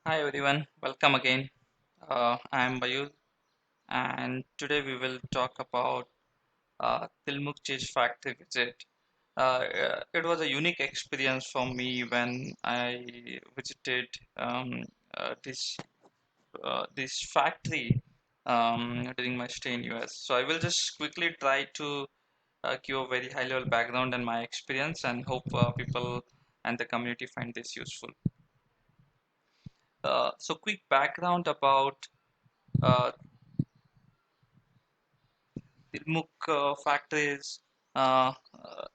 Hi everyone, welcome again. I am Bayul, and today we will talk about Tillmook Cheese Factory visit. It was a unique experience for me when I visited um, this factory during my stay in US. So I will just quickly try to give a very high level background and my experience, and hope people and the community find this useful. So quick background about uh, Tillmook factory is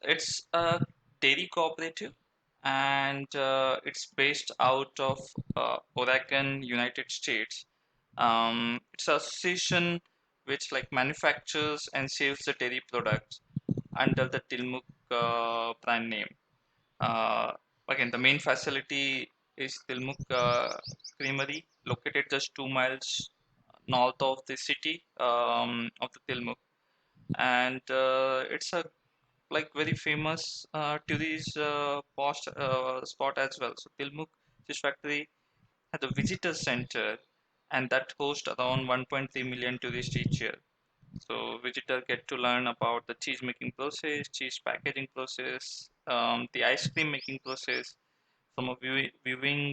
it's a dairy cooperative, and it's based out of Oregon, United States. It's an association which like manufactures and sells the dairy products under the Tillmook brand name. Uh, Again, the main facility is Tillmook Creamery, located just 2 miles north of the city of the Tillmook, and it's a like very famous tourist spot as well. So Tillmook Fish Factory has a visitor center, and that hosts around 1.3 million tourists each year. So visitors get to learn about the cheese making process, cheese packaging process, the ice cream making process from a viewing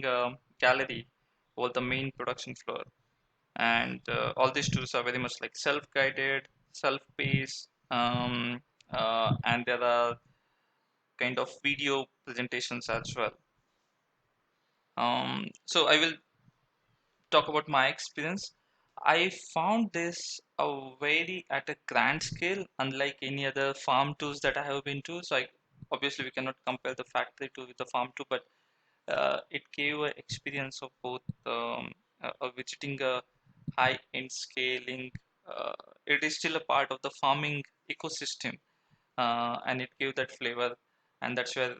gallery over the main production floor. And all these tours are very much like self-guided, self-paced, and there are kind of video presentations as well. So I will talk about my experience. I found this a very at a grand scale, unlike any other farm tours that I have been to. So I obviously we cannot compare the factory tour with the farm tour, but it gave an experience of both visiting a high-end scaling. Uh, it is still a part of the farming ecosystem, and it gave that flavor, and that's where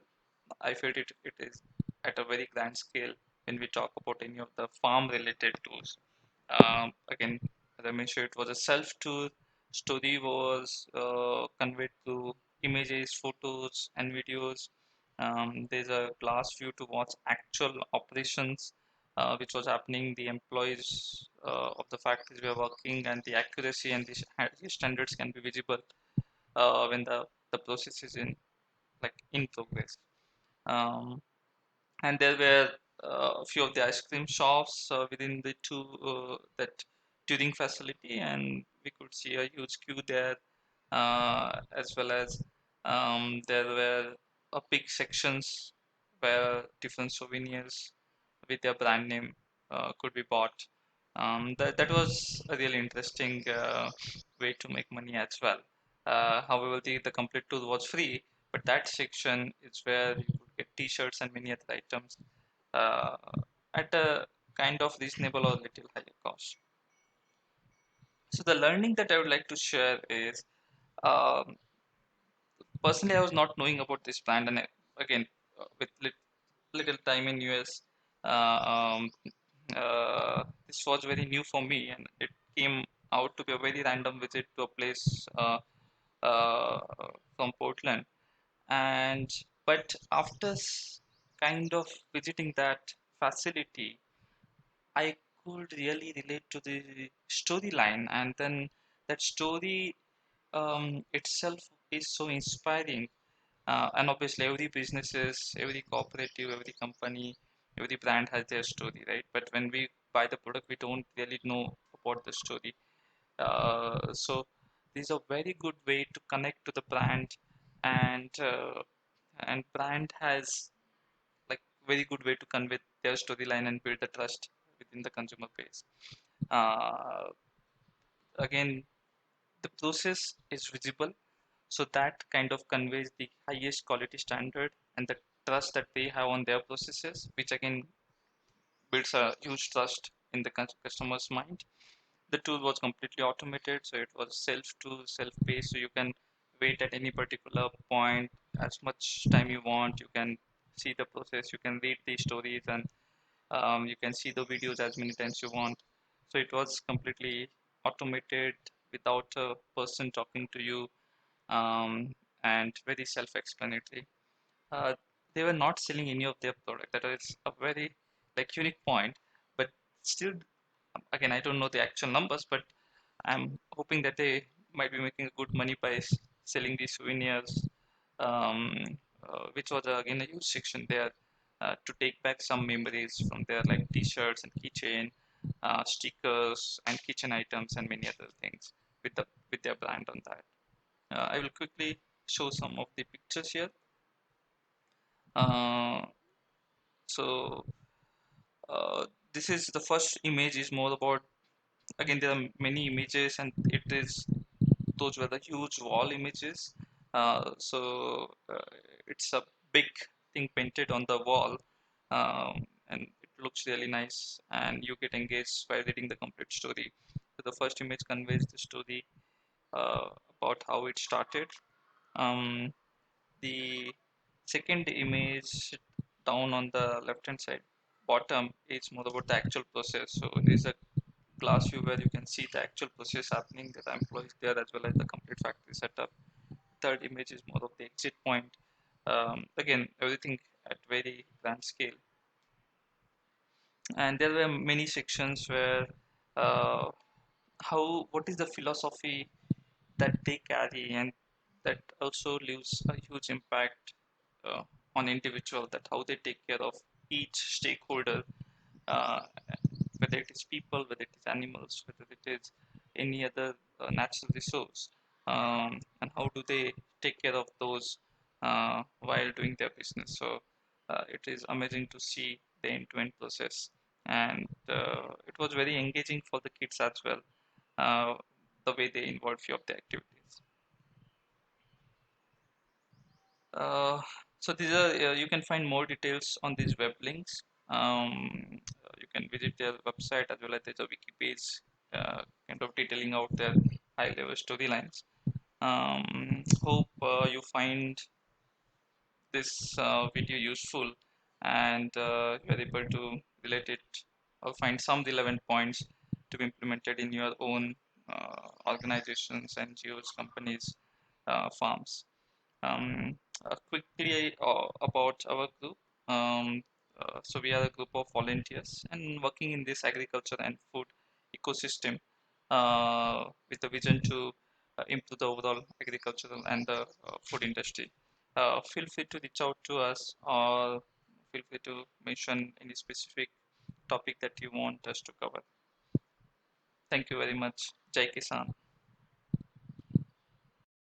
I felt it is at a very grand scale when we talk about any of the farm related tools. Again, as I mentioned, it was a self tour. Story was conveyed through images, photos, and videos. There's a glass view to watch actual operations, which was happening. The employees of the factories were working, and the accuracy and the standards can be visible when the process is in progress. Um, and there were a few of the ice cream shops within the that touring facility, and we could see a huge queue there, as well as there were big sections where different souvenirs with their brand name could be bought. That was a really interesting way to make money as well. However, the complete tour was free, but that section is where you could get t-shirts and many other items uh, at a kind of reasonable or little higher cost. So the learning that I would like to share is, um, personally, I was not knowing about this brand, and again, with little time in US, uh, um, this was very new for me, and it came out to be a very random visit to a place uh, from Portland. And but after kind of visiting that facility, I could really relate to the storyline, and then that story itself is so inspiring. And obviously, every businesses, every cooperative, every company, every brand has their story, right? But when we buy the product, we don't really know about the story. So this is a very good way to connect to the brand, and brand has like very good way to convey their storyline and build the trust within the consumer base. Uh, Again, the process is visible, so that kind of conveys the highest quality standard and the trust that they have on their processes, which again builds a huge trust in the customer's mind. The tool was completely automated, so it was self-paced, so you can wait at any particular point as much time you want. You can see the process, you can read the stories, and you can see the videos as many times you want. So it was completely automated without a person talking to you, um, and very self-explanatory. Uh, they were not selling any of their product. That is a very like unique point. still, again, I don't know the actual numbers, but I'm hoping that they might be making good money by selling these souvenirs, um, which was again a huge section there, to take back some memories from there, like T-shirts and keychain, stickers and kitchen items and many other things with their brand on that. I will quickly show some of the pictures here. Uh, so this is the first image is more about, again, there are many images and it is, those were the huge wall images. So it's a big thing painted on the wall, and it looks really nice and you get engaged by reading the complete story. So the first image conveys the story uh, about how it started. um, the second image down on the left hand side bottom is more about the actual process. So there's a glass view where you can see the actual process happening, the employees there as well as the complete factory setup. Third image is more of the exit point. Again, everything at very grand scale. And there were many sections where uh, how what is the philosophy that they carry, and that also leaves a huge impact uh, on individual, that how they take care of each stakeholder, uh, whether it is people, whether it is animals, whether it is any other natural resource, and how do they take care of those while doing their business. So it is amazing to see the end-to-end process, and it was very engaging for the kids as well, uh, the way they involved few of the activities. Uh, so these are, you can find more details on these web links. You can visit their website as well as there's a wiki page, kind of detailing out their high level storylines. Hope you find this video useful, and you are able to relate it or find some relevant points to be implemented in your own organizations, NGOs, companies, farms. Quickly about our group. Um, so we are a group of volunteers and working in this agriculture and food ecosystem, with the vision to improve the overall agricultural and the food industry. Feel free to reach out to us, or feel free to mention any specific topic that you want us to cover. Thank you very much. Jai Kisan.